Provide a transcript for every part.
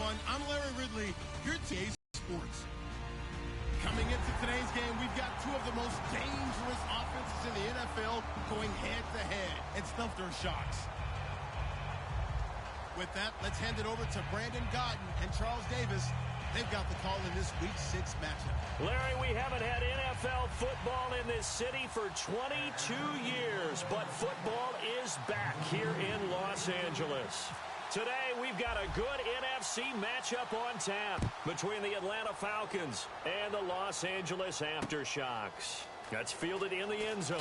everyone. I'm Larry Ridley, your TA Sports. Coming into today's game, we've got two of the most dangerous offenses in the NFL going head-to-head. It's Aftershocks. With that, let's hand it over to Brandon Godden and Charles Davis. They've got the call in this Week 6 matchup. Larry, we haven't had NFL football in this city for 22 years, but football is back here in Los Angeles. Today, we've got a good NFC matchup on tap between the Atlanta Falcons and the Los Angeles Aftershocks. That's fielded in the end zone.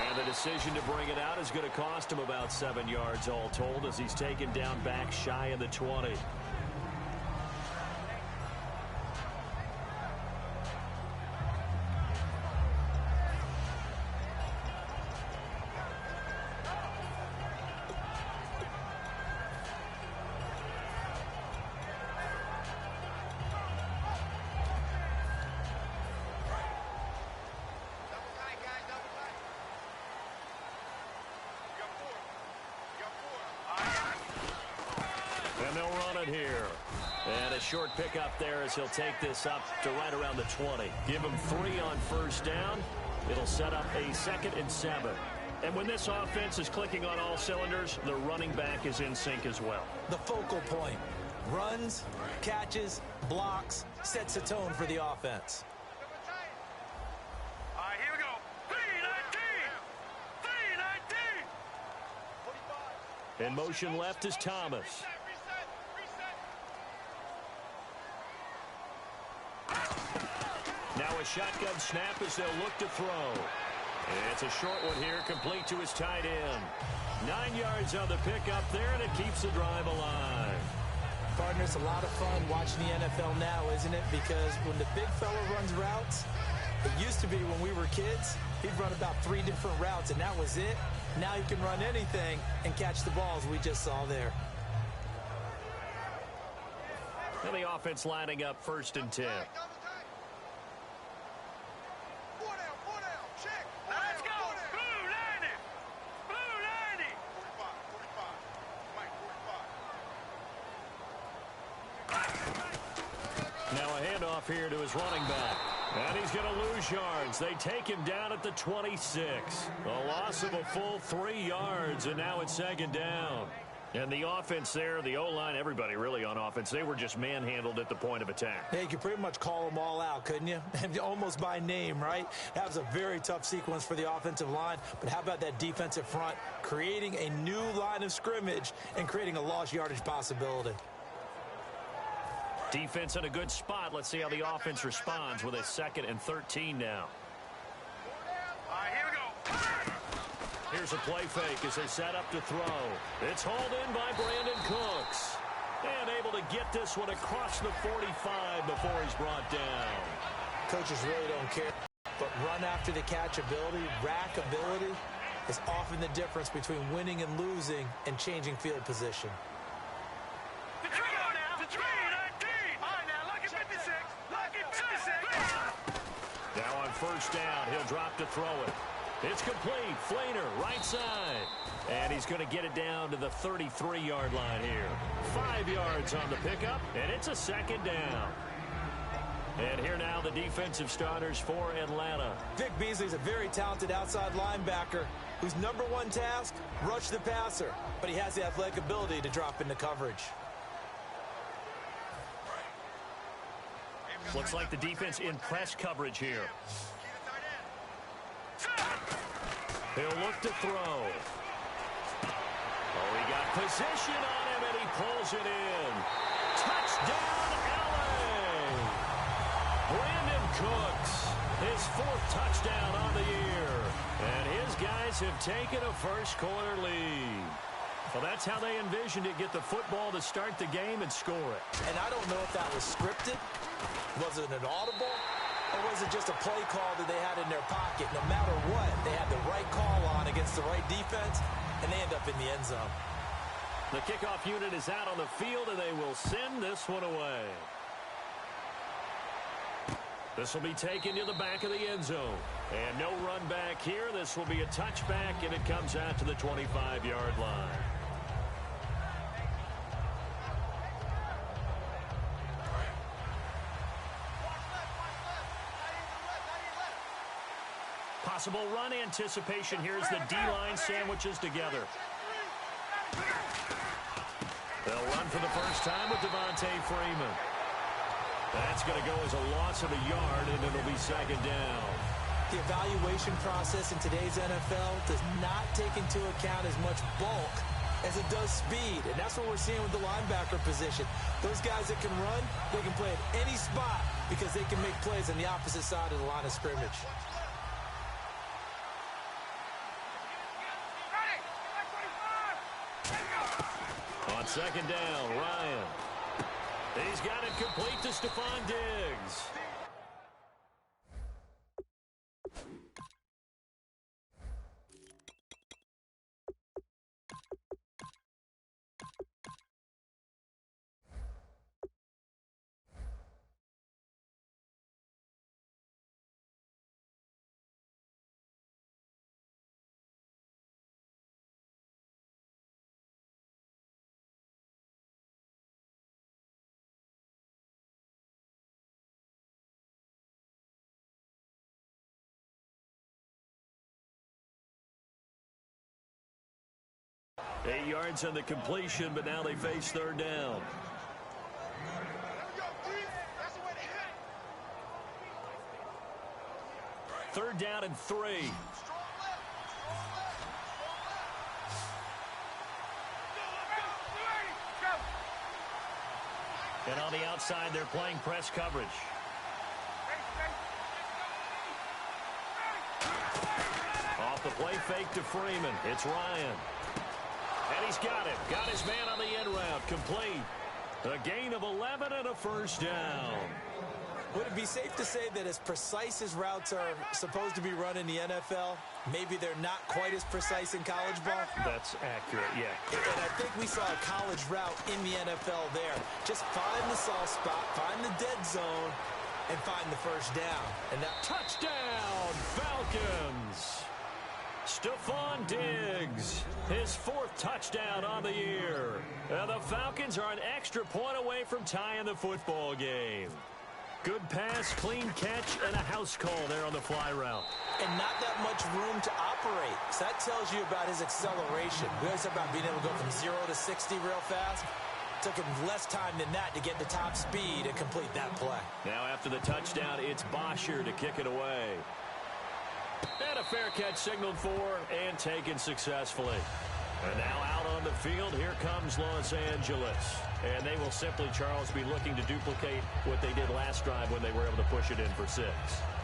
And the decision to bring it out is going to cost him about 7 yards all told as he's taken down back shy of the 20. And they'll run it here. And a short pickup there as he'll take this up to right around the 20. Give him 3 on first down. It'll set up a 2nd and 7. And when this offense is clicking on all cylinders, the running back is in sync as well. The focal point. Runs, catches, blocks, sets a tone for the offense. All right, here we go. 3-19. In motion left is Thomas. Now a shotgun snap as they'll look to throw. It's a short one here, complete to his tight end. 9 yards on the pickup there, and it keeps the drive alive. Partner, it's a lot of fun watching the NFL now, isn't it? Because when the big fella runs routes, it used to be when we were kids, he'd run about 3 different routes, and that was it. Now he can run anything and catch the balls we just saw there. And the offense lining up 1st and 10. Let's go. Blue 90. Blue 90. Now a handoff here to his running back. And he's going to lose yards. They take him down at the 26. A loss of a full 3 yards, and now it's 2nd down. And the offense there, the O-line, everybody really on offense, they were just manhandled at the point of attack. Yeah, you could pretty much call them all out, couldn't you? Almost by name, right? That was a very tough sequence for the offensive line. But how about that defensive front creating a new line of scrimmage and creating a lost yardage possibility? Defense in a good spot. Let's see how the offense responds with a 2nd and 13 now. All right, here we go. Here's a play fake as they set up to throw. It's hauled in by Brandon Cooks. And able to get this one across the 45 before he's brought down. Coaches really don't care. But run after the catch ability, rack ability, is often the difference between winning and losing and changing field position. The tree now. The tree 19. All right, now look at 56. Look at 56. Now on first down, he'll drop to throw it. It's complete. Flainer, right side. And he's going to get it down to the 33-yard line here. 5 yards on the pickup, and it's a 2nd down. And here now the defensive starters for Atlanta. Vic Beasley's a very talented outside linebacker whose #1 task, rush the passer. But he has the athletic ability to drop into coverage. Looks like the defense in press coverage here. He'll look to throw. Oh, he got position on him, and he pulls it in. Touchdown, LA! Brandon Cooks, his 4th touchdown on the year. And his guys have taken a first-quarter lead. Well, that's how they envisioned it, get the football to start the game and score it. And I don't know if that was scripted. Was it an audible? Or was it just a play call that they had in their pocket? No matter what, they had the right call on against the right defense, and they end up in the end zone. The kickoff unit is out on the field, and they will send this one away. This will be taken to the back of the end zone. And no run back here. This will be a touchback, and it comes out to the 25-yard line. possible run anticipation here as the D-line sandwiches together. They'll run for the first time with Devontae Freeman. That's going to go as a loss of a yard, and it'll be second down. The evaluation process in today's NFL does not take into account as much bulk as it does speed, and that's what we're seeing with the linebacker position. Those guys that can run, they can play at any spot because they can make plays on the opposite side of the line of scrimmage. On second down, Ryan. He's got it complete to Stephon Diggs. Eight yards on the completion, but now they face third down. Third down and 3. And on the outside, they're playing press coverage. Off the play fake to Freeman. It's Ryan. And he's got it. Got his man on the end route. Complete. A gain of 11 and a first down. Would it be safe to say that as precise as routes are supposed to be run in the NFL, maybe they're not quite as precise in college ball? That's accurate, yeah. And I think we saw a college route in the NFL there. Just find the soft spot, find the dead zone, and find the first down. And that touchdown, Falcons. Stephon Diggs, his 4th touchdown on the year. And the Falcons are an extra point away from tying the football game. Good pass, clean catch, and a house call there on the fly route. And not that much room to operate. So that tells you about his acceleration. We always talk about being able to go from 0 to 60 real fast. It took him less time than that to get the top speed and complete that play. Now after the touchdown, it's Bosher to kick it away. And a fair catch signaled for and taken successfully. And now out on the field, here comes Los Angeles. And they will simply, Charles, be looking to duplicate what they did last drive when they were able to push it in for 6.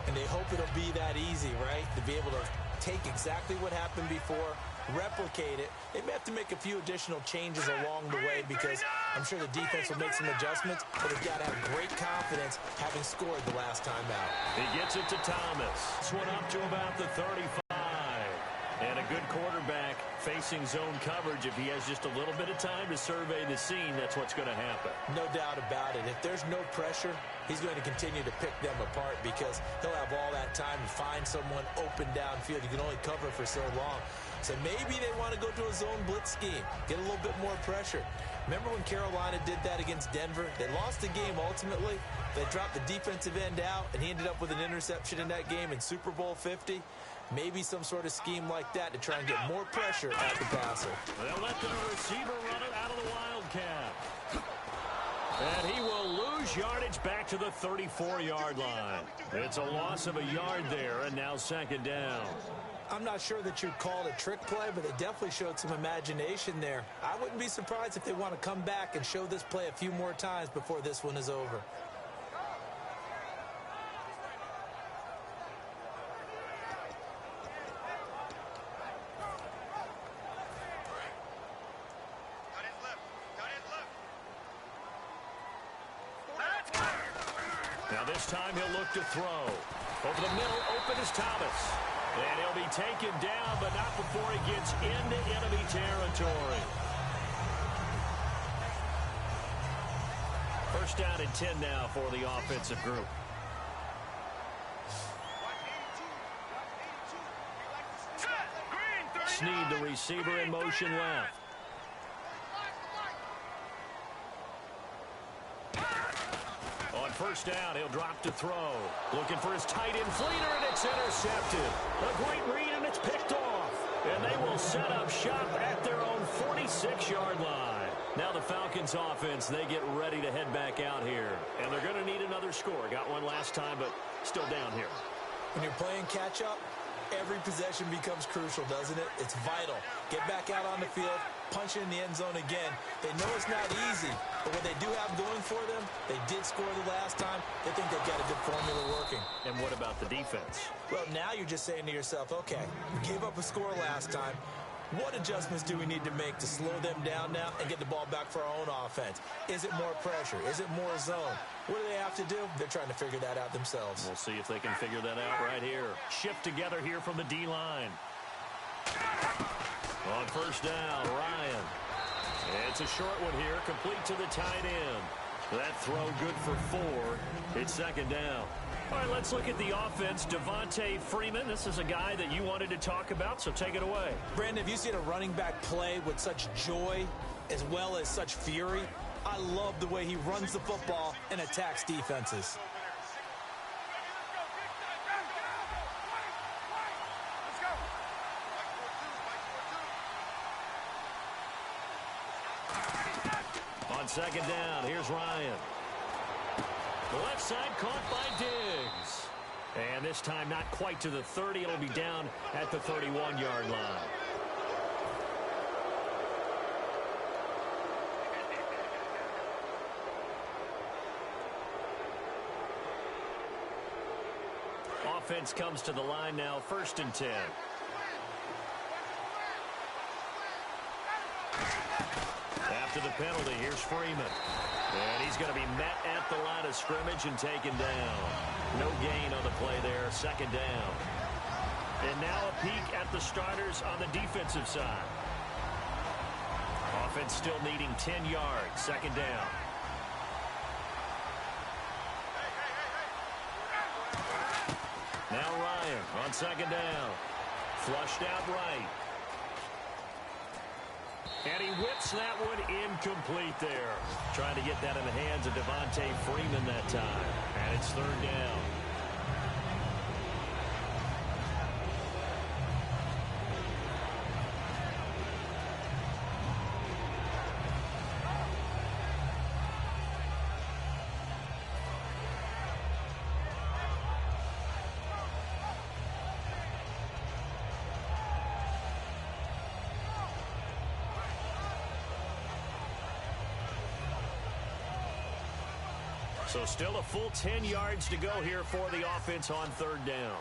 And they hope it'll be that easy, right? To be able to take exactly what happened before, replicate it. They may have to make a few additional changes along the way because I'm sure the defense will make some adjustments, but they've got to have great confidence having scored the last time out. He gets it to Thomas. This one up to about the 35. And a good quarterback facing zone coverage. If he has just a little bit of time to survey the scene, that's what's going to happen. No doubt about it. If there's no pressure, he's going to continue to pick them apart because he'll have all that time to find someone open downfield. You can only cover for so long. So maybe they want to go to a zone blitz scheme, get a little bit more pressure. Remember when Carolina did that against Denver? They lost the game ultimately. They dropped the defensive end out, and he ended up with an interception in that game in Super Bowl 50. Maybe some sort of scheme like that to try and get more pressure at the passer. They'll let the receiver run it out of the Wildcat. And he will lose yardage back to the 34-yard line. It's a loss of a yard there, and now second down. I'm not sure that you'd call it a trick play, but they definitely showed some imagination there. I wouldn't be surprised if they want to come back and show this play a few more times before this one is over. Now this time he'll look to throw. Over the middle, open is Thomas. And he'll be taken down, but not before he gets into enemy territory. First down and 10 now for the offensive group. Snead, the receiver, in motion left. On On first down, he'll drop to throw. Looking for his tight end fleeter, and it's intercepted. A great read, and it's picked off. And they will set up shop at their own 46-yard line. Now the Falcons offense, they get ready to head back out here. And they're going to need another score. Got one last time, but still down here. When you're playing catch-up, every possession becomes crucial, doesn't it? It's vital. Get back out on the field, punch it in the end zone again. They know it's not easy, but what they do have going for them, they did score the last time. They think they've got a good formula working. And what about the defense? Well, now you're just saying to yourself, okay, we gave up a score last time. What adjustments do we need to make to slow them down now and get the ball back for our own offense? Is it more pressure? Is it more zone? What do they have to do? They're trying to figure that out themselves. We'll see if they can figure that out right here. Shift together here from the D-line. On first down, Ryan. It's a short one here, complete to the tight end. That throw good for 4. It's second down. All right, let's look at the offense. Devontae Freeman, this is a guy that you wanted to talk about, so take it away. Brandon, have you seen a running back play with such joy as well as such fury? I love the way he runs the football and attacks defenses. On second down, here's Ryan. The left side caught by Diggs. And this time not quite to the 30. It'll be down at the 31-yard line. Offense comes to the line now, 1st and 10. After the penalty, here's Freeman. And he's going to be met at the line of scrimmage and taken down. No gain on the play there, 2nd down. And now a peek at the starters on the defensive side. Offense still needing 10 yards, 2nd down. Now Ryan on 2nd down. Flushed out right. And he whips that one incomplete there. Trying to get that in the hands of Devontae Freeman that time. And it's 3rd down. So still a full 10 yards to go here for the offense on 3rd down.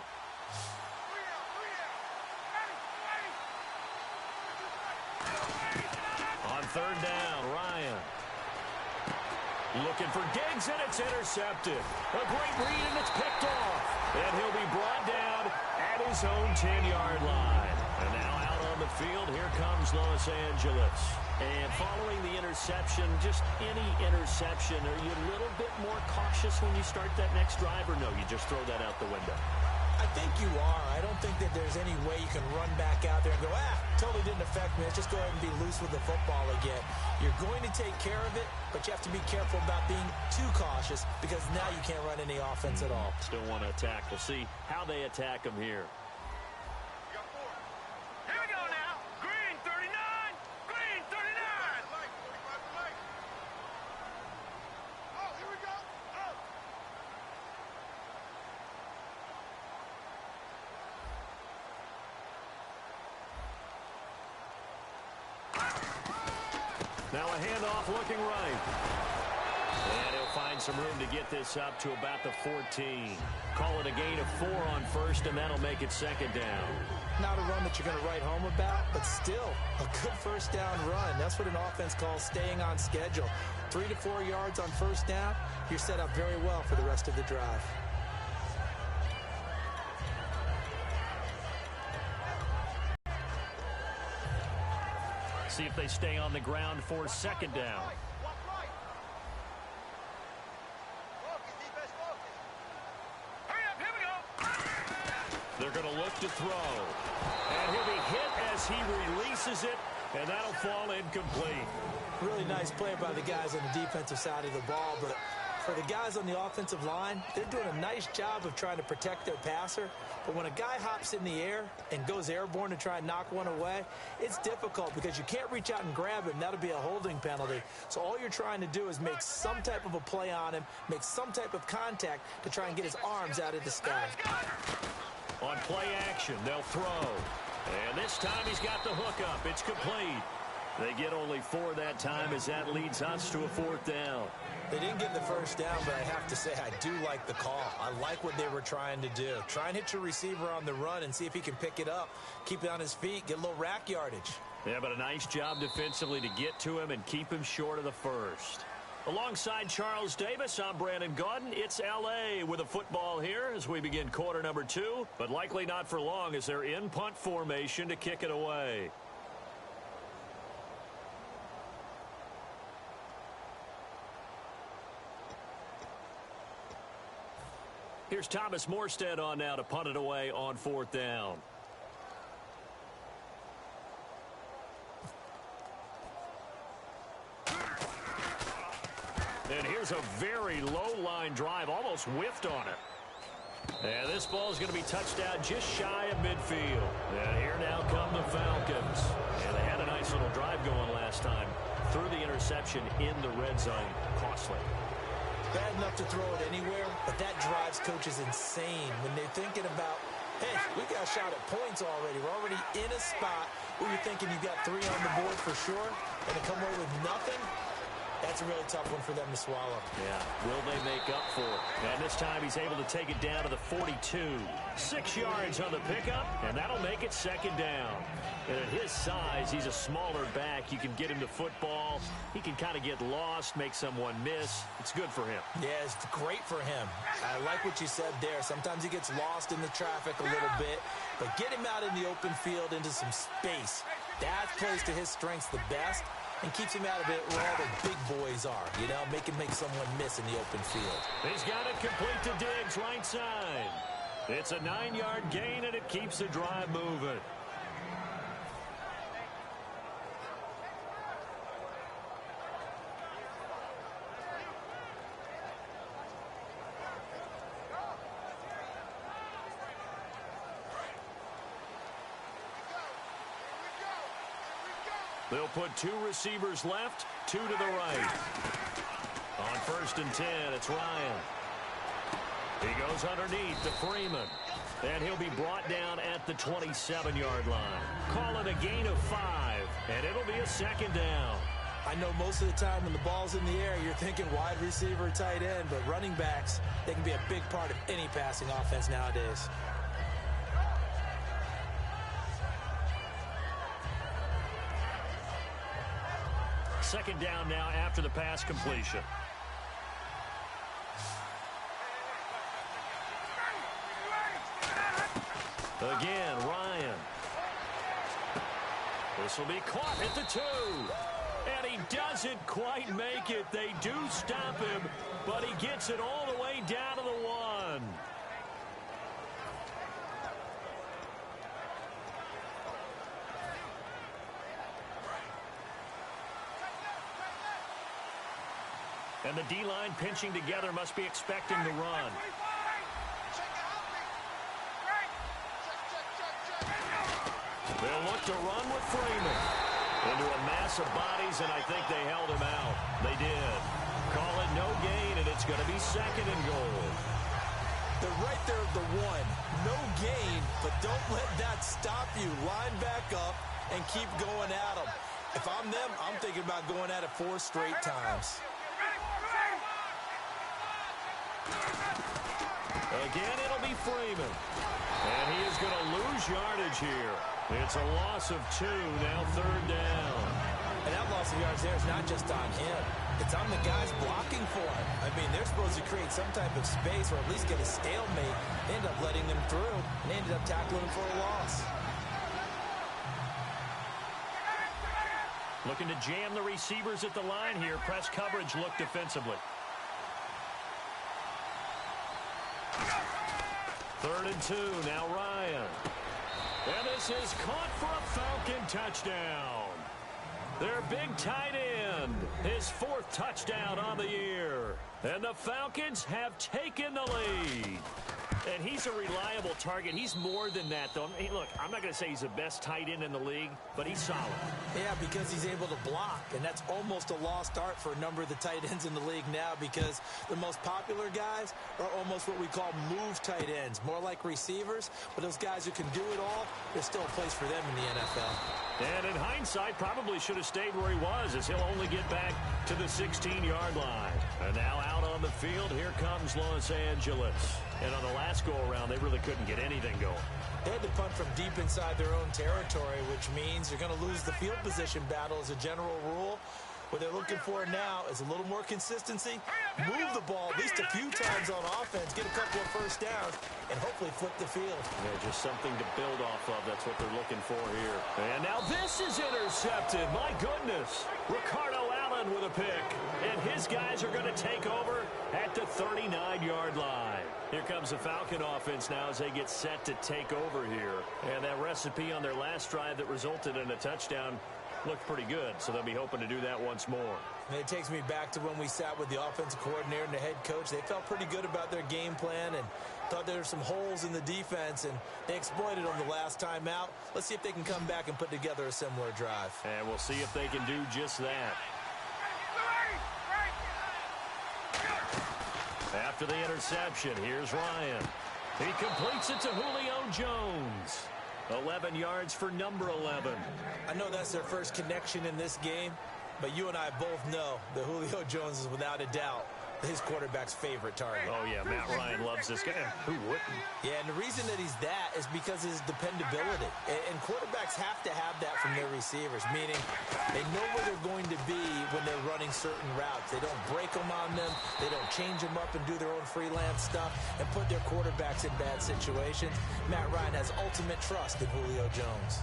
On 3rd down, Ryan. Looking for Diggs, and it's intercepted. A great read, and it's picked off. And he'll be brought down at his own 10-yard line. And now out on the field, here comes Los Angeles. And following the interception, just any interception, are you a little bit more cautious when you start that next drive, or no, you just throw that out the window? I think you are. I don't think that there's any way you can run back out there and go, totally didn't affect me. Let's just go ahead and be loose with the football again. You're going to take care of it, but you have to be careful about being too cautious because now you can't run any offense at all. Still want to attack. We'll see how they attack them here. Here we go now. Green 39. Green 39. Oh, here we go. Oh. Now a handoff looking right. And he'll find some room to get this up to about the 14. Call it a gain of 4 on 1st, and that'll make it 2nd down. Not a run that you're going to write home about, but still a good 1st down run. That's what an offense calls staying on schedule. 3 to 4 yards on 1st down, you're set up very well for the rest of the drive. See if they stay on the ground for 2nd down. They're going to look to throw. And he'll be hit as he releases it, and that'll fall incomplete. Really nice play by the guys on the defensive side of the ball, but For the guys on the offensive line, they're doing a nice job of trying to protect their passer. But when a guy hops in the air and goes airborne to try and knock one away, it's difficult because you can't reach out and grab him. That'll be a holding penalty. So all you're trying to do is make some type of a play on him, make some type of contact to try and get his arms out of the sky. On play action, they'll throw. And this time he's got the hook up. It's complete. They get only 4 that time as that leads us to a 4th down. They didn't get the first down, but I have to say I do like the call. I like what they were trying to do. Try and hit your receiver on the run and see if he can pick it up, keep it on his feet, get a little rack yardage. Yeah, but a nice job defensively to get to him and keep him short of the first. Alongside Charles Davis, I'm Brandon Gaudin. It's L.A. with a football here as we begin quarter number 2, but likely not for long as they're in punt formation to kick it away. Here's Thomas Morstead on now to punt it away on 4th down. And here's a very low-line drive, almost whiffed on it. And this ball is going to be touched out just shy of midfield. And here now come the Falcons. And they had a nice little drive going last time. Threw the interception in the red zone. Costly. Bad enough to throw it anywhere, but that drives coaches insane when they're thinking about, hey, we got a shot at points already. We're already in a spot where you're thinking you got 3 on the board for sure, and to come away with nothing, that's a really tough one for them to swallow. Yeah, will they make up for it? And this time he's able to take it down to the 42. 6 yards on the pickup, and that'll make it 2nd down. And at his size, he's a smaller back. You can get him to football. He can kind of get lost, make someone miss. It's good for him. Yeah, it's great for him. I like what you said there. Sometimes he gets lost in the traffic a little bit, but get him out in the open field into some space. That plays to his strengths the best and keeps him out of it where all the big boys are, you know, make someone miss in the open field. He's got it complete to Diggs, right side. It's a 9-yard gain, and it keeps the drive moving. They'll put 2 receivers left, 2 to the right. On 1st and 10, it's Ryan. He goes underneath to Freeman. And he'll be brought down at the 27-yard line. Call it a gain of 5, and it'll be a 2nd down. I know most of the time when the ball's in the air, you're thinking wide receiver, tight end, but running backs, they can be a big part of any passing offense nowadays. Second down now after the pass completion. Again, Ryan. This will be caught at the 2. And he doesn't quite make it. They do stop him, but he gets it all the way down to the 1. And the D-line pinching together must be expecting the run. They'll look to run with Freeman. Into a mass of bodies, and I think they held him out. They did. Call it no gain, and it's going to be 2nd and goal. They're right there at the 1. No gain, but don't let that stop you. Line back up and keep going at them. If I'm them, I'm thinking about going at it 4 straight times. Again, it'll be Freeman. And he is going to lose yardage here. It's a loss of 2, now 3rd down. And that loss of yards there is not just on him. It's on the guys blocking for him. I mean, they're supposed to create some type of space or at least get a stalemate. They end up letting them through, and they ended up tackling him for a loss. Looking to jam the receivers at the line here. Press coverage look defensively. 3rd and 2, now Ryan. And this is caught for a Falcon touchdown. Their big tight end. end. His 4th touchdown on the year. And the Falcons have taken the lead. And he's a reliable target. He's more than that, though. Hey, look, I'm not going to say he's the best tight end in the league, but he's solid. Yeah, because he's able to block, and that's almost a lost art for a number of the tight ends in the league now because the most popular guys are almost what we call move tight ends, more like receivers. But those guys who can do it all, there's still a place for them in the NFL. And in hindsight, probably should have stayed where he was as he'll only get back to the 16-yard line. And now out on the field, here comes Los Angeles. And on the last go-around, they really couldn't get anything going. They had to punt from deep inside their own territory, which means you're going to lose the field position battle as a general rule. What they're looking for now is a little more consistency, move the ball at least a few times on offense, get a couple of first downs, and hopefully flip the field. Yeah, just something to build off of. That's what they're looking for here. And now this is intercepted. My goodness. Ricardo Allen with a pick. And his guys are going to take over at the 39-yard line. Here comes the Falcon offense now as they get set to take over here. And that recipe on their last drive that resulted in a touchdown looked pretty good, so they'll be hoping to do that once more. And it takes me back to when we sat with the offensive coordinator and the head coach. They felt pretty good about their game plan and thought there were some holes in the defense, and they exploited them the last time out. Let's see if they can come back and put together a similar drive. And we'll see if they can do just that. After the interception, here's Ryan. He completes it to Julio Jones. 11 yards for number 11. I know that's their first connection in this game, but you and I both know that Julio Jones is without a doubt his quarterback's favorite target. Oh, yeah, Matt Ryan loves this guy. Who wouldn't? Yeah, and the reason that he's that is because of his dependability. And quarterbacks have to have that from their receivers, meaning they know where they're going to be when they're running certain routes. They don't break them on them. They don't change them up and do their own freelance stuff and put their quarterbacks in bad situations. Matt Ryan has ultimate trust in Julio Jones.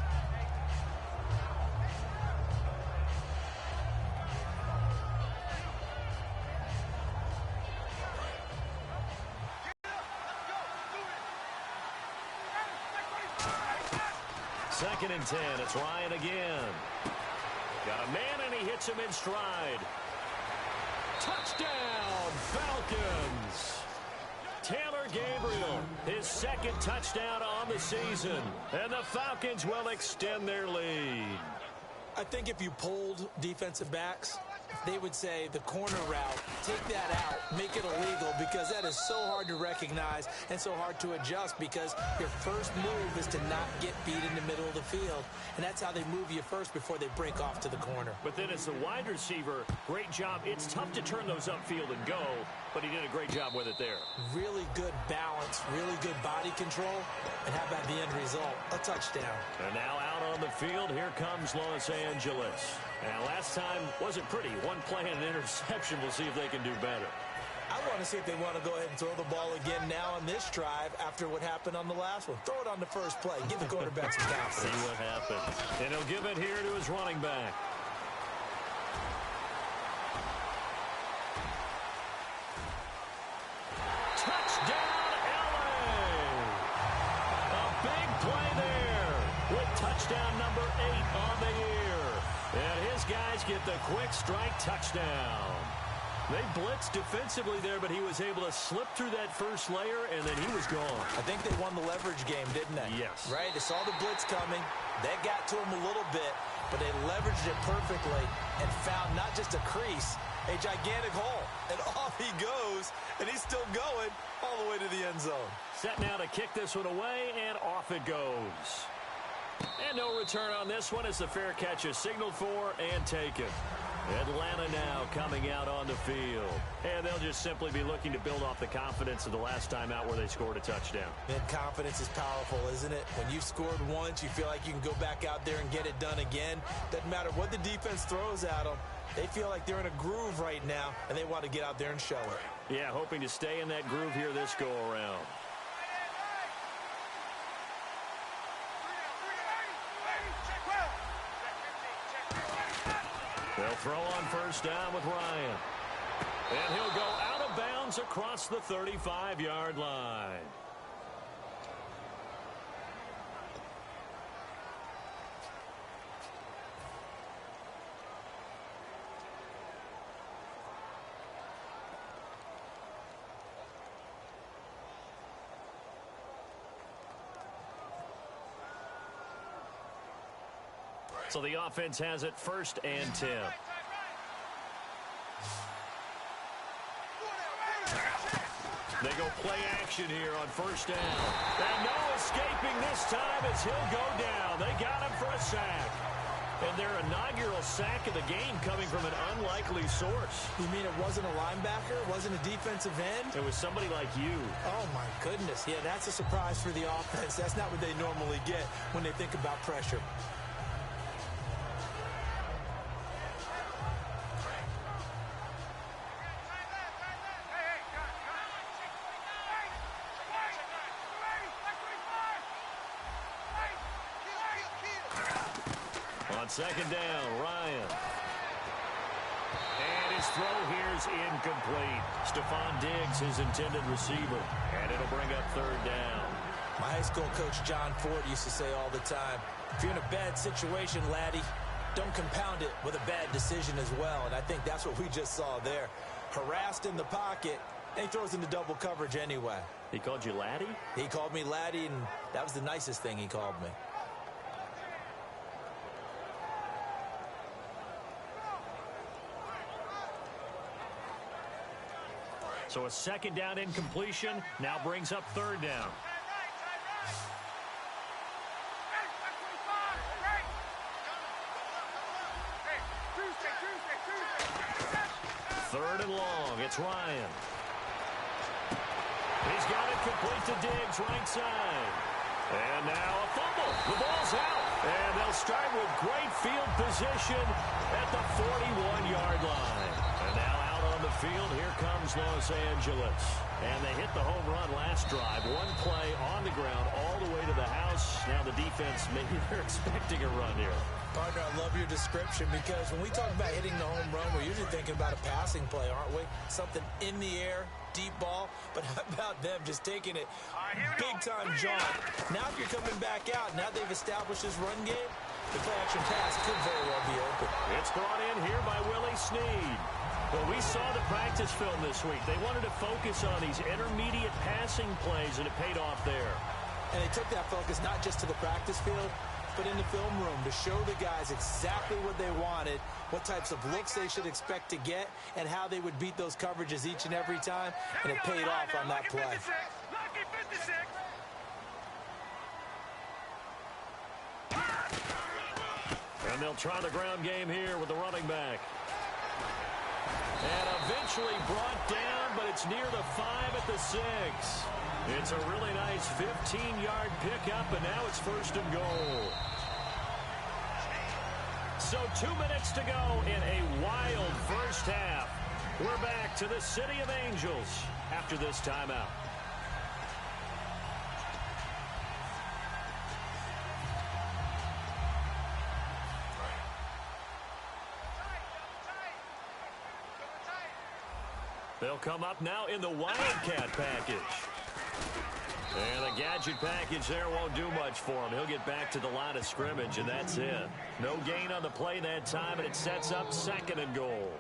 Second and 10. It's Ryan again. Got a man, and he hits him in stride. Touchdown, Falcons. Taylor Gabriel, his 2nd touchdown on the season. And the Falcons will extend their lead. I think if you polled defensive backs, they would say the corner route, take that out, make it illegal, because that is so hard to recognize and so hard to adjust because your first move is to not get beat in the middle of the field. And that's how they move you first before they break off to the corner. But then as the wide receiver, great job. It's tough to turn those upfield and go, but he did a great job with it there. Really good balance, really good body control. And how about the end result? A touchdown. And now out on the field, here comes Los Angeles. And last time wasn't pretty. One play and an interception. We'll see if they can do better. I want to see if they want to go ahead and throw the ball again now on this drive after what happened on the last one. Throw it on the first play. Give the quarterback some confidence. See what happens. And he'll give it here to his running back. Touchdown, LA! A big play there with touchdown number 8 on the year. And his guys get the quick strike touchdown. They blitzed defensively there, but he was able to slip through that first layer, and then he was gone. I think they won the leverage game, didn't they? Yes. Right? They saw the blitz coming. They got to him a little bit, but they leveraged it perfectly and found not just a crease, a gigantic hole. And off he goes, and he's still going all the way to the end zone. Set now to kick this one away, and off it goes. And no return on this one as the fair catch is signaled for and taken. Atlanta now coming out on the field. And they'll just simply be looking to build off the confidence of the last time out where they scored a touchdown. Man, confidence is powerful, isn't it? When you've scored once, you feel like you can go back out there and get it done again. Doesn't matter what the defense throws at them. They feel like they're in a groove right now, and they want to get out there and show it. Yeah, hoping to stay in that groove here this go-around. They'll throw on first down with Ryan. And he'll go out of bounds across the 35-yard line. So the offense has it 1st and 10. They go play action here on 1st down. And no escaping this time as he'll go down. They got him for a sack. And their inaugural sack of the game coming from an unlikely source. You mean it wasn't a linebacker? It wasn't a defensive end? It was somebody like you. Oh, my goodness. Yeah, that's a surprise for the offense. That's not what they normally get when they think about pressure. On 2nd down, Ryan. And his throw here's incomplete. Stephon Diggs, his intended receiver. And it'll bring up 3rd down. My high school coach, John Ford, used to say all the time, if you're in a bad situation, laddie, don't compound it with a bad decision as well. And I think that's what we just saw there. Harassed in the pocket, and he throws into double coverage anyway. He called you laddie? He called me laddie, and that was the nicest thing he called me. So a 2nd down incompletion now brings up 3rd down. Third and long. It's Ryan. He's got it complete to Diggs, right side. And now a fumble. The ball's out. And they'll start with great field position at the 41-yard line. And now out on the field, here comes Los Angeles. And they hit the home run last drive. One play on the ground all the way to the house. Now the defense, maybe they're expecting a run here. Partner, I love your description because when we talk about hitting the home run, we're usually thinking about a passing play, aren't we? Something in the air, deep ball. But how about them just taking it big-time jaunt? Now if you're coming back out, now they've established this run game, the play-action pass could very well be open. It's brought in here by Willie Snead. Well, we saw the practice film this week. They wanted to focus on these intermediate passing plays, and it paid off there. And they took that focus not just to the practice field, but in the film room to show the guys exactly what they wanted, what types of looks they should expect to get, and how they would beat those coverages each and every time, and it paid off on that play. And they'll try the ground game here with the running back. And eventually brought down, but it's near the 5 at the 6. It's a really nice 15-yard pickup, and now it's 1st and goal. So 2 minutes to go in a wild first half. We're back to the City of Angels after this timeout. They'll come up now in the Wildcat package. And the gadget package there won't do much for him. He'll get back to the line of scrimmage, and that's it. No gain on the play that time, and it sets up 2nd and goal.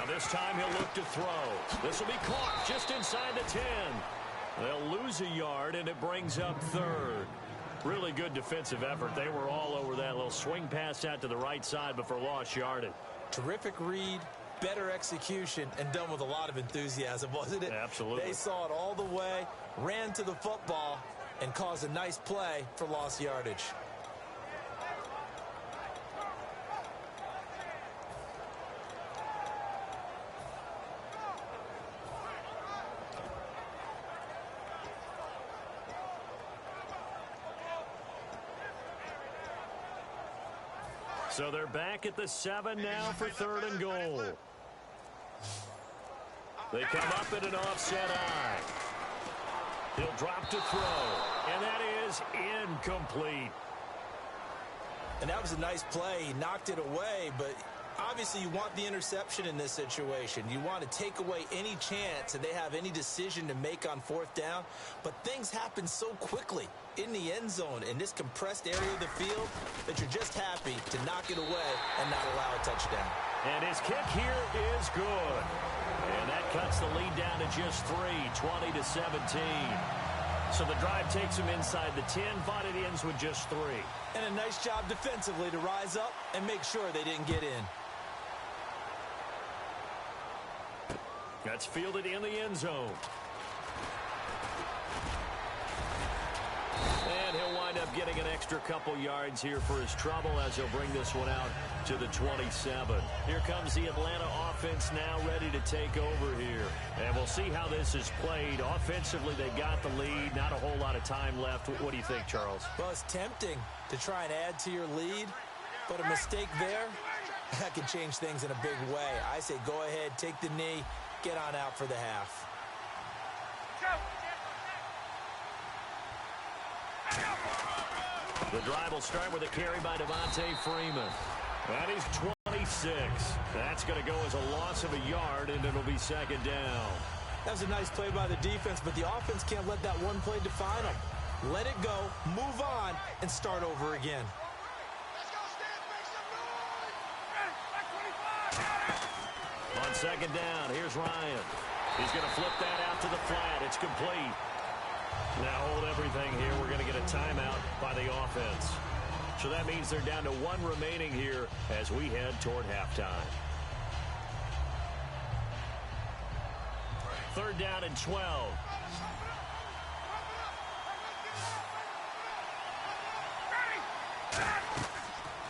This time he'll look to throw. This will be caught just inside the 10. They'll lose a yard, and it brings up 3rd. Really good defensive effort. They were all over that little swing pass out to the right side before lost yardage. Terrific read, better execution, and done with a lot of enthusiasm, wasn't it? Absolutely. They saw it all the way, ran to the football, and caused a nice play for lost yardage. So they're back at the 7 now for 3rd and goal. They come up in an offset eye. He'll drop to throw, and that is incomplete. And that was a nice play. He knocked it away, but obviously you want the interception in this situation. You want to take away any chance that they have any decision to make on fourth down, but things happen so quickly in the end zone in this compressed area of the field that you're just happy to knock it away and not allow a touchdown. And his kick here is good. And that cuts the lead down to just 3, 20-17. So the drive takes him inside the 10, but it ends with just 3. And a nice job defensively to rise up and make sure they didn't get in. That's fielded in the end zone. And he'll wind up getting an extra couple yards here for his trouble as he'll bring this one out to the 27. Here comes the Atlanta offense now ready to take over here. And we'll see how this is played. Offensively, they got the lead. Not a whole lot of time left. What do you think, Charles? Well, it's tempting to try and add to your lead, but a mistake there, that could change things in a big way. I say go ahead, take the knee, get on out for the half. The drive will start with a carry by Devontae Freeman. And he's 26. That's going to go as a loss of a yard, and it'll be second down. That was a nice play by the defense, but the offense can't let that one play define them. Let it go, move on, and start over again. On second down, here's Ryan. He's going to flip that out to the flat. It's complete. Now hold everything here. We're going to get a timeout by the offense. So that means they're down to 1 remaining here as we head toward halftime. Third down and 12.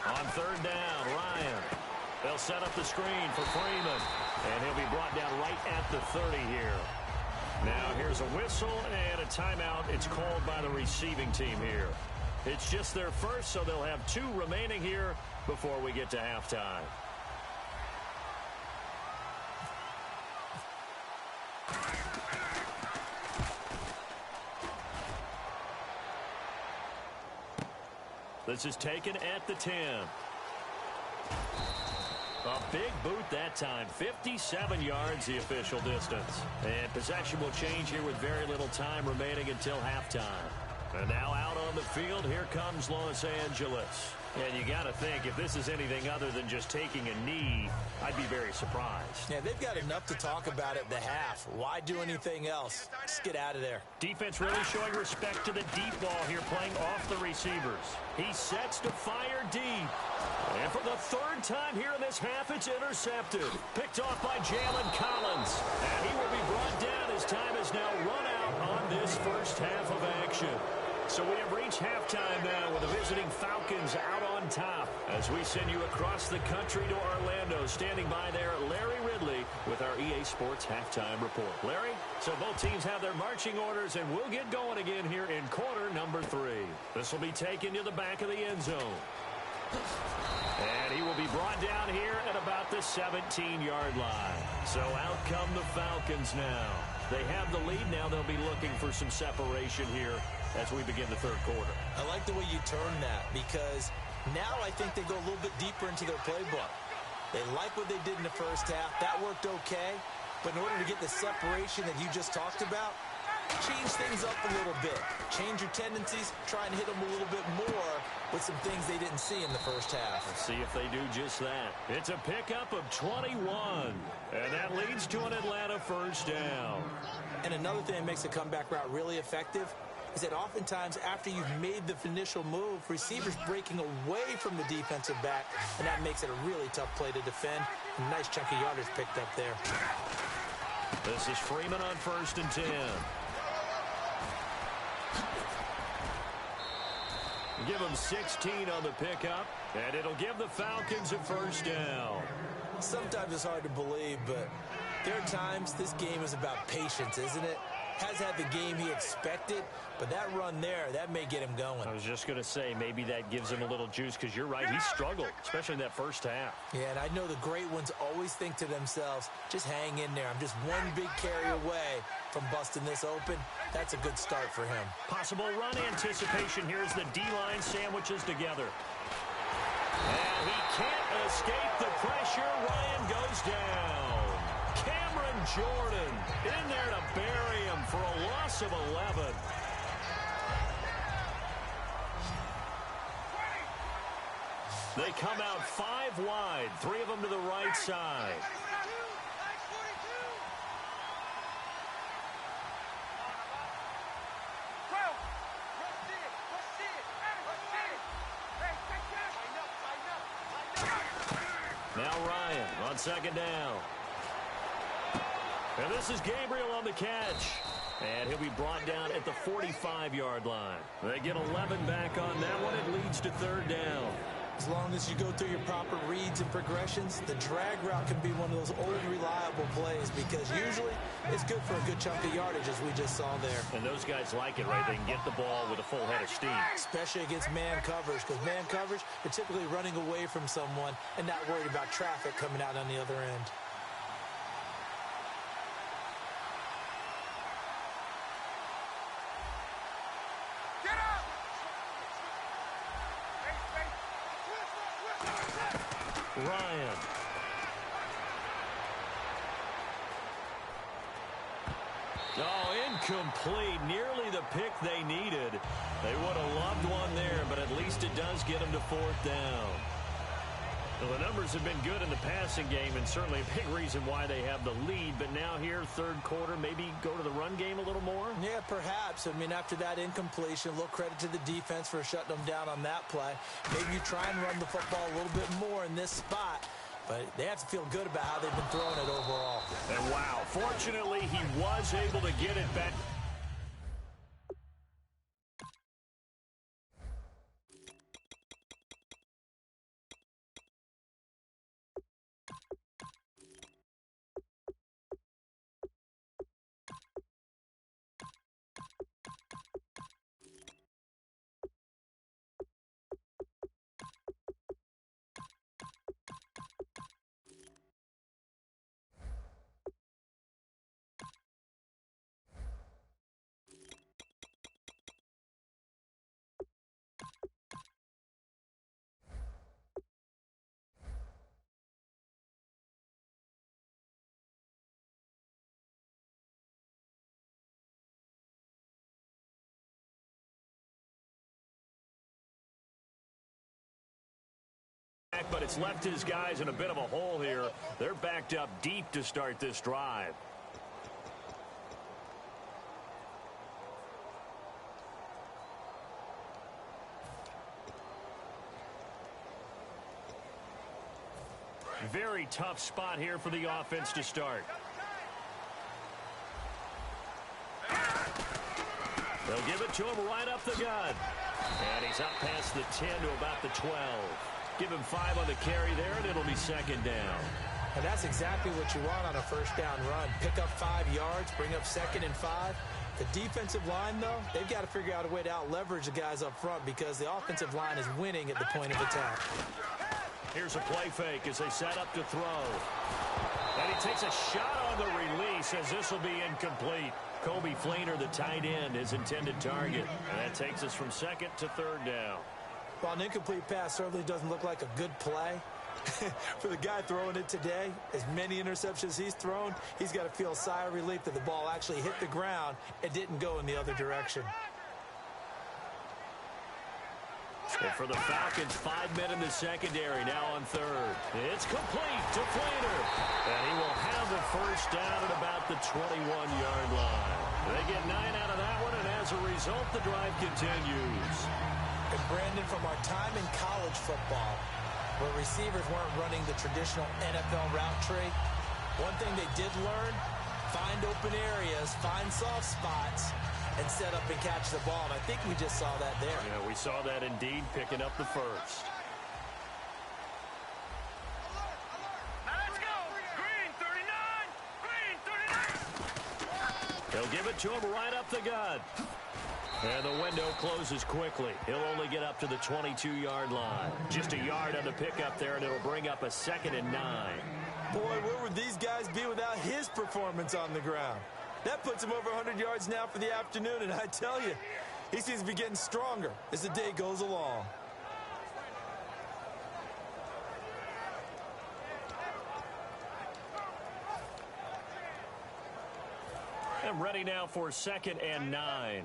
On third down, Ryan. They'll set up the screen for Freeman. And he'll be brought down right at the 30 here. Now here's a whistle and a timeout. It's called by the receiving team here. It's just their first, so they'll have 2 remaining here before we get to halftime. This is taken at the 10. A big boot that time. 57 yards the official distance. And possession will change here with very little time remaining until halftime. And now out on the field, here comes Los Angeles. And you got to think, if this is anything other than just taking a knee, I'd be very surprised. Yeah, they've got enough to talk about at the half. Why do anything else? Just get out of there. Defense really showing respect to the deep ball here, playing off the receivers. He sets to fire deep. And for the 3rd time here in this half, it's intercepted. Picked off by Jalen Collins. And he will be brought down as time has now run out on this first half of action. So we have reached halftime now with the visiting Falcons out on top. As we send you across the country to Orlando, standing by there, Larry Ridley with our EA Sports Halftime Report. Larry, so both teams have their marching orders, and we'll get going again here in quarter number 3. This will be taken to the back of the end zone. And he will be brought down here at about the 17-yard line. So out come the Falcons now. They have the lead now. They'll be looking for some separation here as we begin the third quarter. I like the way you turn that, because now I think they go a little bit deeper into their playbook. They like what they did in the first half. That worked okay. But in order to get the separation that you just talked about, change things up a little bit. Change your tendencies. Try and hit them a little bit more with some things they didn't see in the first half. Let's see if they do just that. It's a pickup of 21. And that leads to an Atlanta first down. And another thing that makes a comeback route really effective is that oftentimes after you've made the initial move, receivers breaking away from the defensive back, and that makes it a really tough play to defend. A nice chunk of yardage picked up there. This is Freeman on 1st and 10. Give him 16 on the pickup, and it'll give the Falcons a first down. Sometimes it's hard to believe, but there are times this game is about patience, isn't it? has had the game he expected, but that run there, that may get him going. I was just going to say, maybe that gives him a little juice, because you're right, he struggled, especially in that first half. Yeah, and I know the great ones always think to themselves, just hang in there. I'm just one big carry away from busting this open. That's a good start for him. Possible run anticipation. Here's the D-line sandwiches together. And he can't escape the pressure. Ryan goes down. Cameron Jordan in there to bury him for a loss of 11. They come out 5 wide, 3 of them to the right side. Now Ryan on second down. And this is Gabriel on the catch. And he'll be brought down at the 45-yard line. They get 11 back on that one. It leads to third down. As long as you go through your proper reads and progressions, the drag route can be one of those old reliable plays, because usually it's good for a good chunk of yardage, as we just saw there. And those guys like it, right? They can get the ball with a full head of steam. Especially against man coverage, because man coverage, they're typically running away from someone and not worried about traffic coming out on the other end. Ryan. Oh, incomplete. Nearly the pick they needed. They would have loved one there, but at least it does get them to fourth down. Well, the numbers have been good in the passing game, and certainly a big reason why they have the lead. But now here, third quarter, maybe go to the run game a little more? Yeah, perhaps. I mean, after that incompletion, a little credit to the defense for shutting them down on that play. Maybe you try and run the football a little bit more in this spot. But they have to feel good about how they've been throwing it overall. And wow, fortunately, he was able to get it back. But it's left his guys in a bit of a hole here. They're backed up deep to start this drive. Very tough spot here for the offense to start. They'll give it to him right up the gut. And he's up past the 10 to about the 12. Give him 5 on the carry there, and it'll be second down. And that's exactly what you want on a first down run. Pick up 5 yards, bring up 2nd and 5. The defensive line, though, they've got to figure out a way to out-leverage the guys up front, because the offensive line is winning at the point of attack. Here's a play fake as they set up to throw. And he takes a shot on the release, as this will be incomplete. Kobe Flainer, the tight end, his intended target. And that takes us from second to third down. While an incomplete pass certainly doesn't look like a good play, for the guy throwing it today, as many interceptions he's thrown, he's got to feel a sigh of relief that the ball actually hit the ground and didn't go in the other direction. And for the Falcons, 5 men in the secondary, now on third. It's complete to Flainer. And he will have the first down at about the 21-yard line. They get 9 out of that one, and as a result, the drive continues. And Brandon, from our time in college football, where receivers weren't running the traditional NFL route tree, one thing they did learn, find open areas, find soft spots, and set up and catch the ball. And I think we just saw that there. Yeah, we saw that indeed, picking up the first. Now let's go. Green 39. Green 39. They'll They'll give it to him right up the gut. And the window closes quickly. He'll only get up to the 22-yard line. Just a yard on the pickup there, and it'll bring up a 2nd and 9. Boy, where would these guys be without his performance on the ground? That puts him over 100 yards now for the afternoon, and I tell you, he seems to be getting stronger as the day goes along. And ready now for 2nd and 9.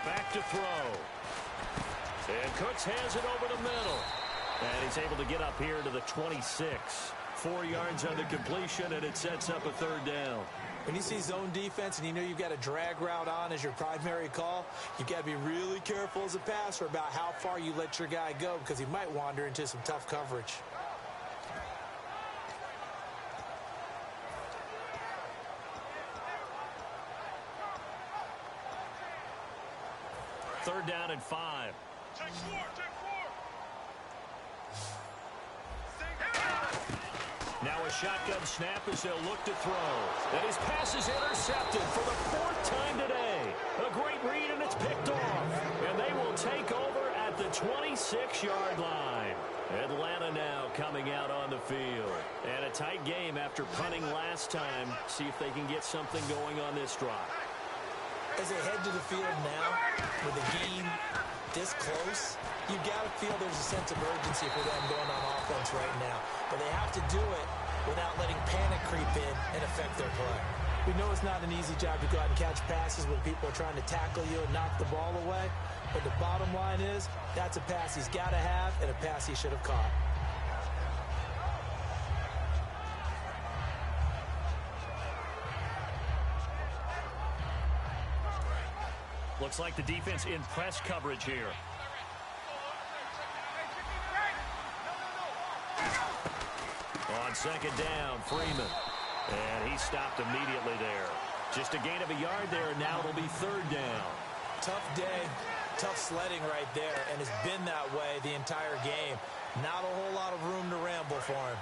Back to throw. And Cooks has it over the middle. And he's able to get up here to the 26. 4 yards on the completion, and it sets up a 3rd down. When you see zone defense and you know you've got a drag route on as your primary call, you've got to be really careful as a passer about how far you let your guy go because he might wander into some tough coverage. Third down and 5. Take 4. Now a shotgun snap as they'll look to throw. And his pass is intercepted for the 4th time today. A great read, and it's picked off. And they will take over at the 26-yard line. Atlanta now coming out on the field. And a tight game after punting last time. See if they can get something going on this drive. As they head to the field now, with the game this close, you've got to feel there's a sense of urgency for them going on offense right now. But they have to do it without letting panic creep in and affect their play. We know it's not an easy job to go out and catch passes when people are trying to tackle you and knock the ball away. But the bottom line is, that's a pass he's got to have and a pass he should have caught. Looks like the defense in press coverage here. On 2nd down, Freeman. And he stopped immediately there. Just a gain of a yard there, and now it'll be 3rd down. Tough day, tough sledding right there, and it's been that way the entire game. Not a whole lot of room to ramble for him.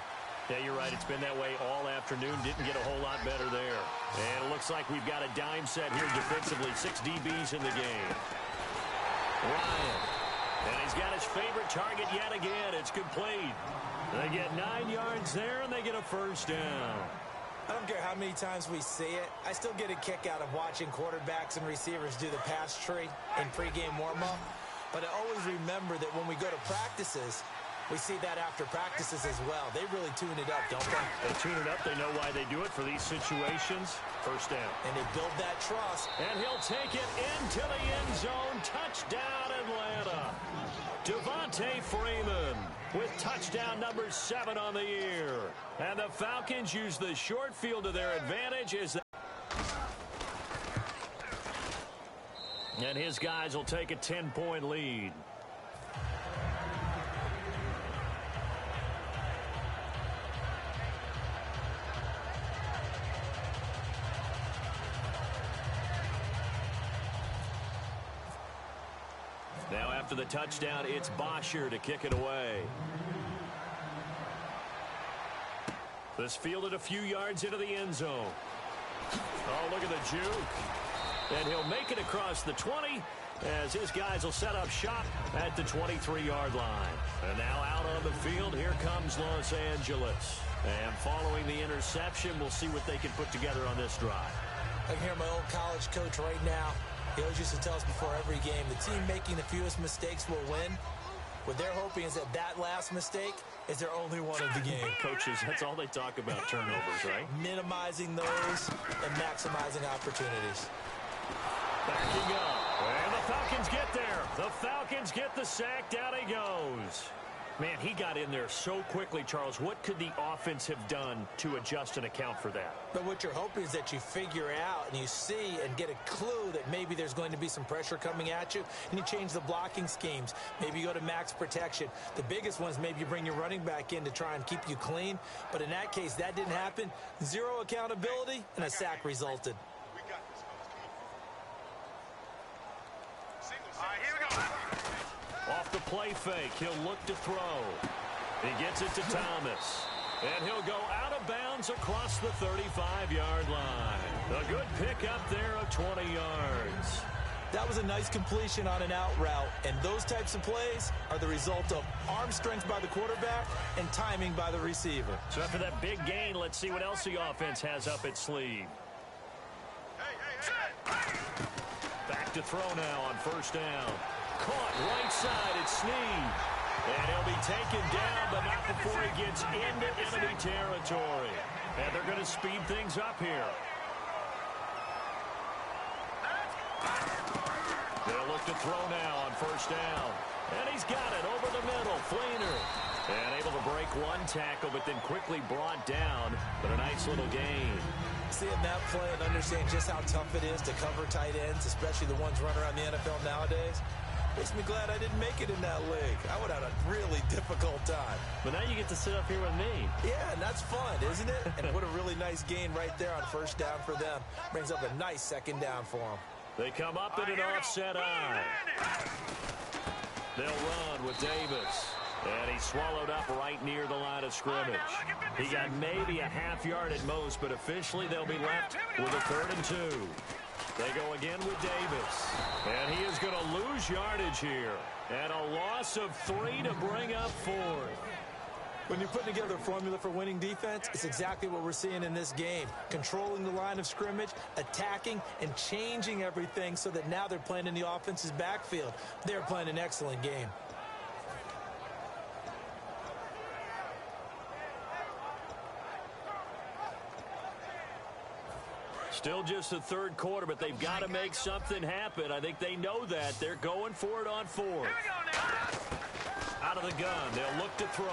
Yeah, you're right. It's been that way all afternoon. Didn't get a whole lot better there. And it looks like we've got a dime set here defensively. 6 DBs in the game. Ryan. And he's got his favorite target yet again. It's complete. They get 9 yards there, and they get a 1st down. I don't care how many times we see it. I still get a kick out of watching quarterbacks and receivers do the pass tree in pregame warm-up. But I always remember that when we go to practices, we see that after practices as well. They really tune it up, don't they? They tune it up. They know why they do it for these situations. 1st down. And they build that trust. And he'll take it into the end zone. Touchdown, Atlanta. Devontae Freeman with touchdown number 7 on the year. And the Falcons use the short field to their advantage as and his guys will take a 10-point lead. Now after the touchdown, it's Bosher to kick it away. This fielded a few yards into the end zone. Oh, look at the juke. And he'll make it across the 20 as his guys will set up shop at the 23-yard line. And now out on the field, here comes Los Angeles. And following the interception, we'll see what they can put together on this drive. I can hear my old college coach right now. He always used to tell us before every game, the team making the fewest mistakes will win. What they're hoping is that last mistake is their only one of the game. Coaches, that's all they talk about, turnovers, right? Minimizing those and maximizing opportunities. Backing up. And the Falcons get there. The Falcons get the sack. Down he goes. Man, he got in there so quickly, Charles. What could the offense have done to adjust and account for that? But what you're hoping is that you figure out and you see and get a clue that maybe there's going to be some pressure coming at you, and you change the blocking schemes. Maybe you go to max protection. The biggest one is maybe you bring your running back in to try and keep you clean. But in that case, that didn't happen. Zero accountability, and a sack resulted. Off the play fake, he'll look to throw. He gets it to Thomas. And he'll go out of bounds across the 35-yard line. A good pickup there of 20 yards. That was a nice completion on an out route, and those types of plays are the result of arm strength by the quarterback and timing by the receiver. So after that big gain, let's see what else the offense has up its sleeve. Back to throw now on first down. Caught right side, it's Snead. And he'll be taken down, but not before he gets into enemy territory. And they're going to speed things up here. They'll look to throw now on first down. And he's got it over the middle. Fleener. And able to break one tackle, but then quickly brought down. But a nice little gain. Seeing that play and understand just how tough it is to cover tight ends, especially the ones running around the NFL nowadays, makes me glad I didn't make it in that league. I would have had a really difficult time. But now you get to sit up here with me. Yeah, and that's fun, isn't it? And what a really nice gain right there on first down for them. Brings up a nice second down for them. They come up in an offset eye. They'll run with Davis. And he's swallowed up right near the line of scrimmage. He got maybe a half yard at most, but officially they'll be left with a 3rd and 2. They go again with Davis. And he is going to lose yardage here. And a loss of 3 to bring up 4th. When you're putting together a formula for winning defense, it's exactly what we're seeing in this game. Controlling the line of scrimmage, attacking, and changing everything so that now they're playing in the offense's backfield. They're playing an excellent game. Still just the 3rd quarter, but they've got to make something happen. I think they know that. They're going for it on 4th. Out of the gun, they'll look to throw.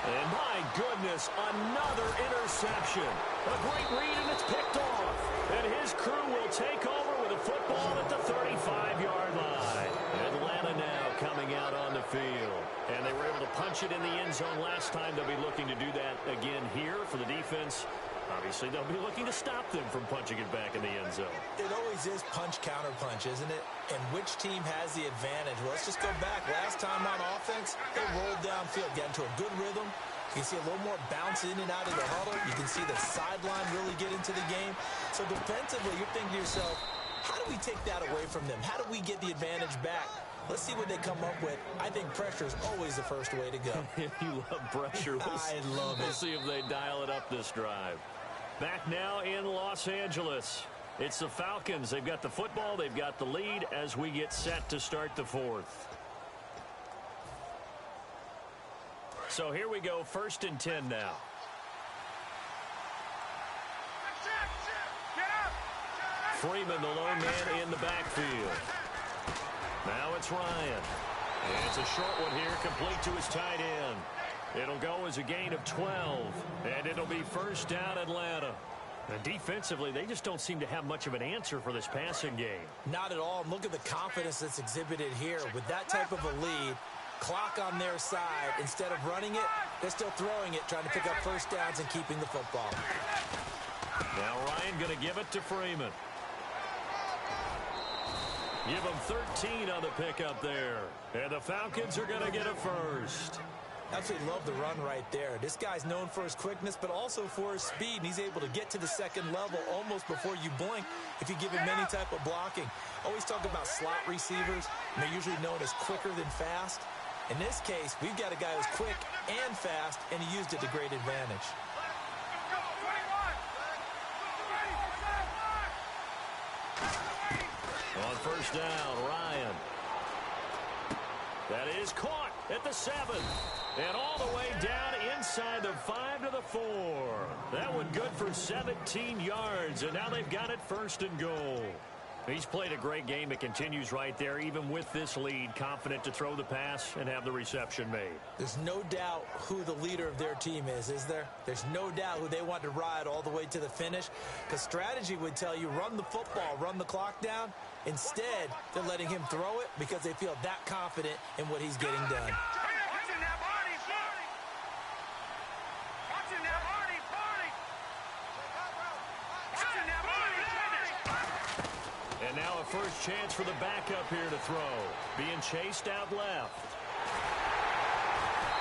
And my goodness, another interception. A great read, and it's picked off. And his crew will take over with a football at the 35-yard line. Atlanta now coming out on the field. And they were able to punch it in the end zone last time. They'll be looking to do that again here for the defense. Obviously, they'll be looking to stop them from punching it back in the end zone. It always is punch-counter-punch, isn't it? And which team has the advantage? Well, let's just go back. Last time on offense, they rolled downfield, got into a good rhythm. You can see a little more bounce in and out of the huddle. You can see the sideline really get into the game. So defensively, you're thinking to yourself, how do we take that away from them? How do we get the advantage back? Let's see what they come up with. I think pressure is always the first way to go. You love pressure. I love it. We'll see if they dial it up this drive. Back now in Los Angeles. It's the Falcons. They've got the football. They've got the lead as we get set to start the 4th. So here we go, 1st and 10 now. Freeman, the lone man in the backfield. Now it's Ryan. And it's a short one here, complete to his tight end. It'll go as a gain of 12, and it'll be first down Atlanta. And defensively, they just don't seem to have much of an answer for this passing game. Not at all. And look at the confidence that's exhibited here. With that type of a lead, clock on their side, instead of running it, they're still throwing it, trying to pick up first downs and keeping the football. Now Ryan going to give it to Freeman. Give him 13 on the pickup there. And the Falcons are going to get a first. Absolutely love the run right there. This guy's known for his quickness, but also for his speed. And he's able to get to the second level almost before you blink if you give him any type of blocking. Always talk about slot receivers. And they're usually known as quicker than fast. In this case, we've got a guy who's quick and fast, and he used it to great advantage. On first down, Ryan. That is caught at the 7. And all the way down inside the 5 to the 4. That one good for 17 yards. And now they've got it 1st and goal. He's played a great game. It continues right there, even with this lead. Confident to throw the pass and have the reception made. There's no doubt who the leader of their team is there? There's no doubt who they want to ride all the way to the finish. Because strategy would tell you, run the football, run the clock down. Instead, they're letting him throw it because they feel that confident in what he's getting done. And now a first chance for the backup here to throw. Being chased out left.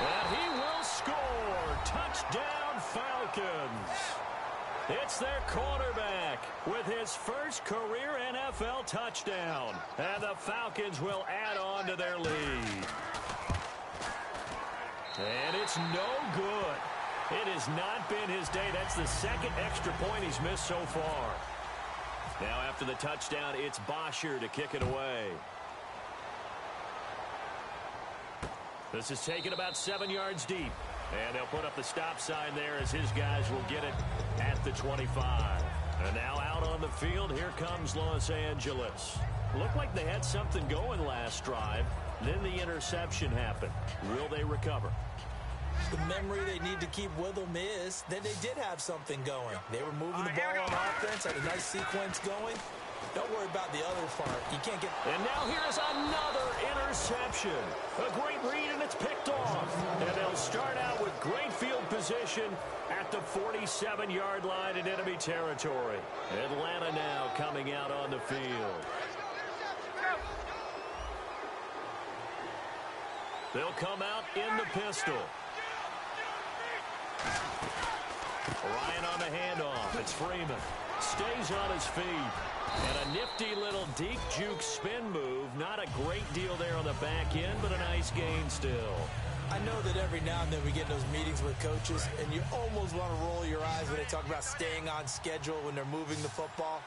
And he will score. Touchdown, Falcons. It's their quarterback with his first career NFL touchdown. And the Falcons will add on to their lead. And it's no good. It has not been his day. That's the second extra point he's missed so far. Now after the touchdown, it's Bosher to kick it away. This is taken about 7 yards deep. And they'll put up the stop sign there as his guys will get it at the 25. And now out on the field, here comes Los Angeles. Looked like they had something going last drive. Then the interception happened. Will they recover? The memory they need to keep with them is that they did have something going. They were moving the ball on offense, had a nice sequence going. Don't worry about the other part. You can't get... And now here's another interception. A great read, and it's picked off. And they'll start out with great field position at the 47-yard line in enemy territory. Atlanta now coming out on the field. They'll come out in the pistol. Ryan on the handoff. It's Freeman. Stays on his feet. And a nifty little deep juke spin move. Not a great deal there on the back end, but a nice gain still. I know that every now and then we get in those meetings with coaches, and you almost want to roll your eyes when they talk about staying on schedule when they're moving the football.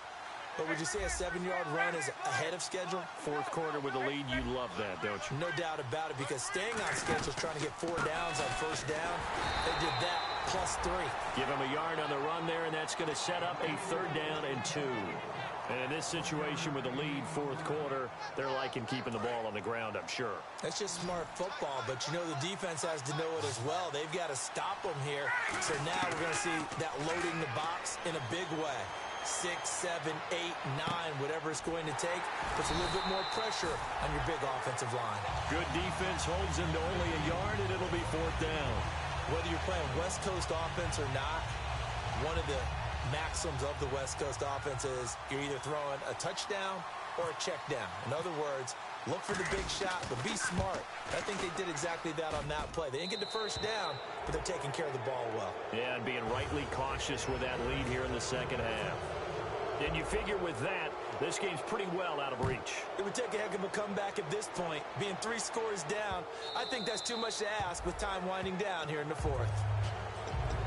But would you say a 7-yard run is ahead of schedule? Fourth quarter with the lead, you love that, don't you? No doubt about it, because staying on schedule is trying to get 4 downs on first down. They did that plus 3. Give him a yard on the run there, and that's going to set up a 3rd down and 2. And in this situation with the lead, fourth quarter, they're liking keeping the ball on the ground, I'm sure. That's just smart football, but you know the defense has to know it as well. They've got to stop them here. So now we're going to see that loading the box in a big way. 6, 7, 8, 9, whatever it's going to take, puts a little bit more pressure on your big offensive line. Good defense holds them to only a yard, and it'll be 4th down. Whether you're playing West Coast offense or not, one of the maxims of the West Coast offense is you're either throwing a touchdown or a check down. In other words, look for the big shot, but be smart. I think they did exactly that on that play. They didn't get the first down, but they're taking care of the ball well. Yeah, and being rightly cautious with that lead here in the second half. And you figure with that, this game's pretty well out of reach. It would take a heck of a comeback at this point. Being 3 scores down, I think that's too much to ask with time winding down here in the 4th.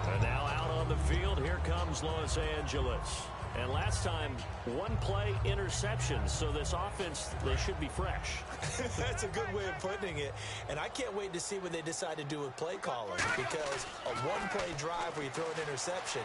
And now out on the field, here comes Los Angeles. And last time, 1 play interception, so this offense, they should be fresh. That's a good way of putting it. And I can't wait to see what they decide to do with play calling, because a 1-play drive where you throw an interception,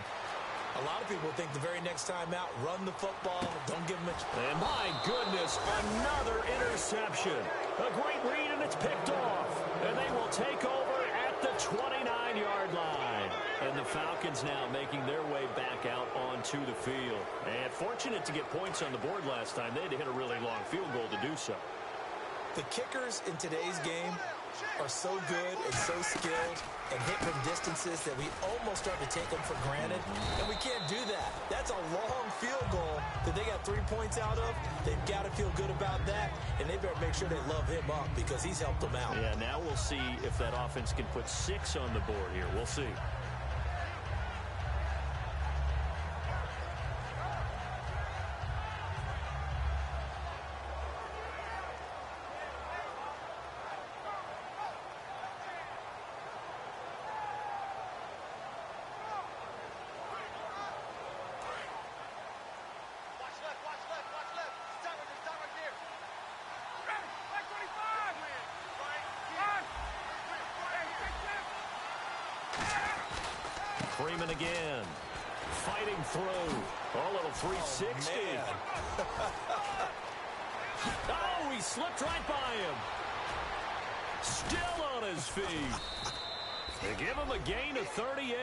a lot of people think the very next time out, run the football, don't give them a... And my goodness, another interception. A great read, and it's picked off. And they will take over at the 29-yard line. And the Falcons now making their way back out onto the field. And fortunate to get points on the board last time. They had to hit a really long field goal to do so. The kickers in today's game are so good and so skilled and hit from distances that we almost start to take them for granted. And we can't do that. That's a long field goal that they got 3 points out of. They've got to feel good about that, and they better make sure they love him up because he's helped them out. Yeah, now we'll see if that offense can put 6 on the board here. We'll see. Freeman again. Fighting through. A little 360. Oh, he slipped right by him. Still on his feet. They give him a gain of 38.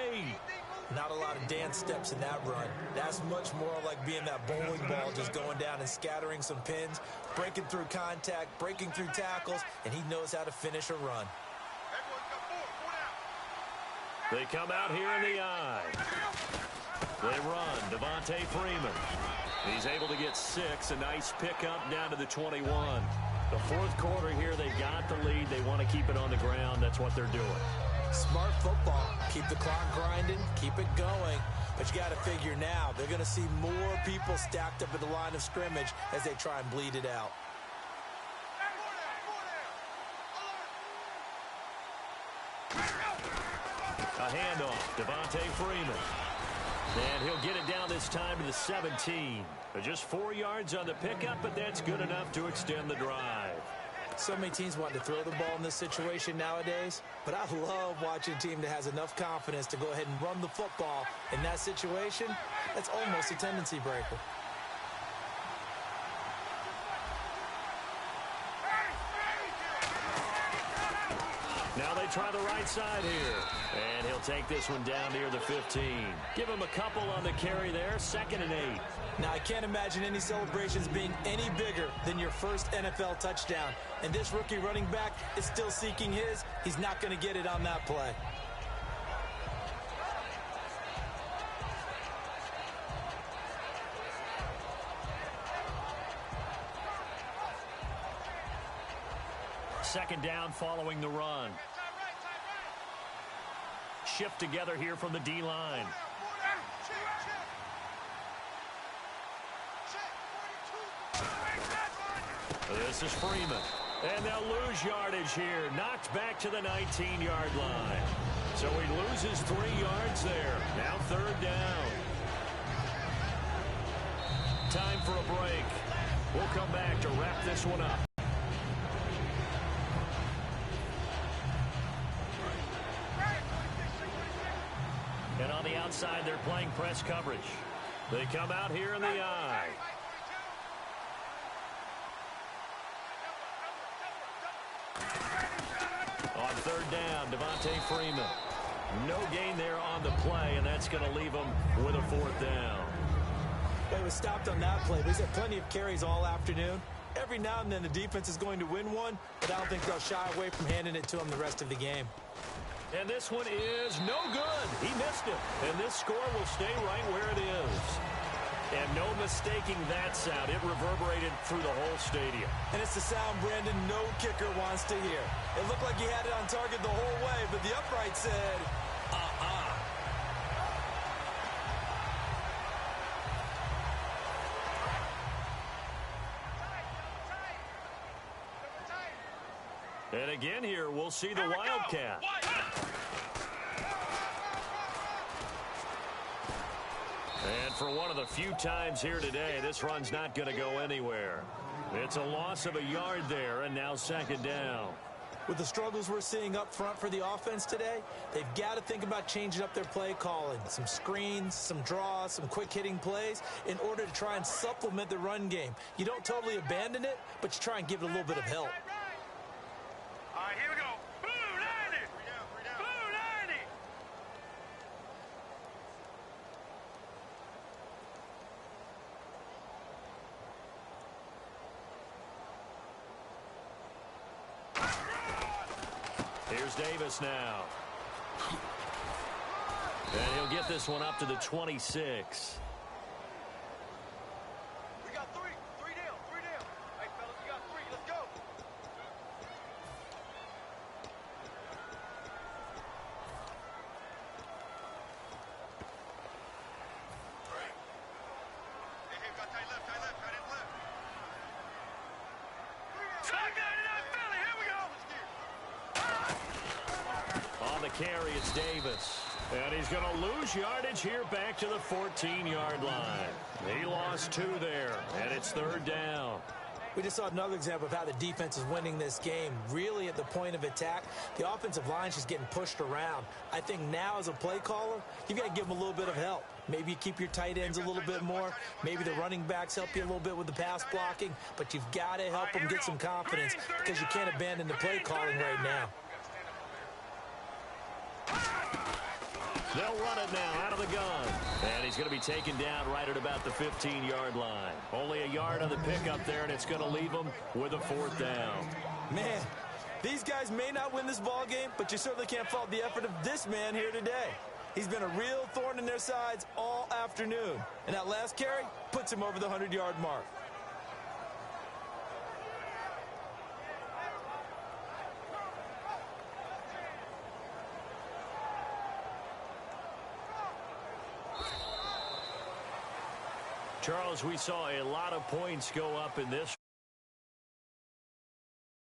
Not a lot of dance steps in that run. That's much more like being that bowling ball, just going down and scattering some pins, breaking through contact, breaking through tackles, and he knows how to finish a run. They come out here in the eye. They run. Devontae Freeman. He's able to get 6. A nice pickup down to the 21. The fourth quarter here, they got the lead. They want to keep it on the ground. That's what they're doing. Smart football. Keep the clock grinding, keep it going. But you got to figure now, they're going to see more people stacked up at the line of scrimmage as they try and bleed it out. A handoff, Devontae Freeman. And he'll get it down this time to the 17. Just 4 yards on the pickup, but that's good enough to extend the drive. So many teams want to throw the ball in this situation nowadays, but I love watching a team that has enough confidence to go ahead and run the football. In that situation, that's almost a tendency breaker. Now they try the right side here. And he'll take this one down near the 15. Give him a couple on the carry there, 2nd and 8. Now, I can't imagine any celebrations being any bigger than your first NFL touchdown. And this rookie running back is still seeking his. He's not going to get it on that play. Second down following the run. Shift together here from the D-line. This is Freeman. And they'll lose yardage here. Knocked back to the 19-yard line. So he loses 3 yards there. Now 3rd down. Time for a break. We'll come back to wrap this one up. And on the outside, they're playing press coverage. They come out here in the eye. On 3rd down, Devontae Freeman. No gain there on the play, and that's going to leave them with a 4th down. Well, he was stopped on that play, but he's had plenty of carries all afternoon. Every now and then the defense is going to win one, but I don't think they'll shy away from handing it to him the rest of the game. And this one is no good. He missed it. And this score will stay right where it is. And no mistaking that sound. It reverberated through the whole stadium. And it's the sound Brandon no kicker wants to hear. It looked like he had it on target the whole way, but the upright said, And again here, we'll see the Wildcat. And for one of the few times here today, this run's not going to go anywhere. It's a loss of a yard there, and now 2nd down. With the struggles we're seeing up front for the offense today, they've got to think about changing up their play calling. Some screens, some draws, some quick-hitting plays in order to try and supplement the run game. You don't totally abandon it, but you try and give it a little bit of help. All right, here we go. Blue 90. Blue 90. Here's Davis now. And he'll get this one up to the 26. We got 3. 3 down. 3 down. Hey, fellas, we got 3. Let's go. Hey, got tight left, tight left, tight end left. Tag 99 Philly, here we go. On the carry, it's Davis. And he's going to lose yardage here back to the 14-yard line. He lost 2 there, and it's 3rd down. We just saw another example of how the defense is winning this game. Really at the point of attack, the offensive line's just getting pushed around. I think now as a play caller, you've got to give them a little bit of help. Maybe you keep your tight ends a little bit more. Maybe the running backs help you a little bit with the pass blocking. But you've got to help them get some confidence because you can't abandon the play calling right now. They'll run it now out of the gun. And he's going to be taken down right at about the 15-yard line. Only a yard on the pickup there, and it's going to leave them with a 4th down. Man, these guys may not win this ball game, but you certainly can't fault the effort of this man here today. He's been a real thorn in their sides all afternoon. And that last carry puts him over the 100-yard mark. Charles, we saw a lot of points go up in this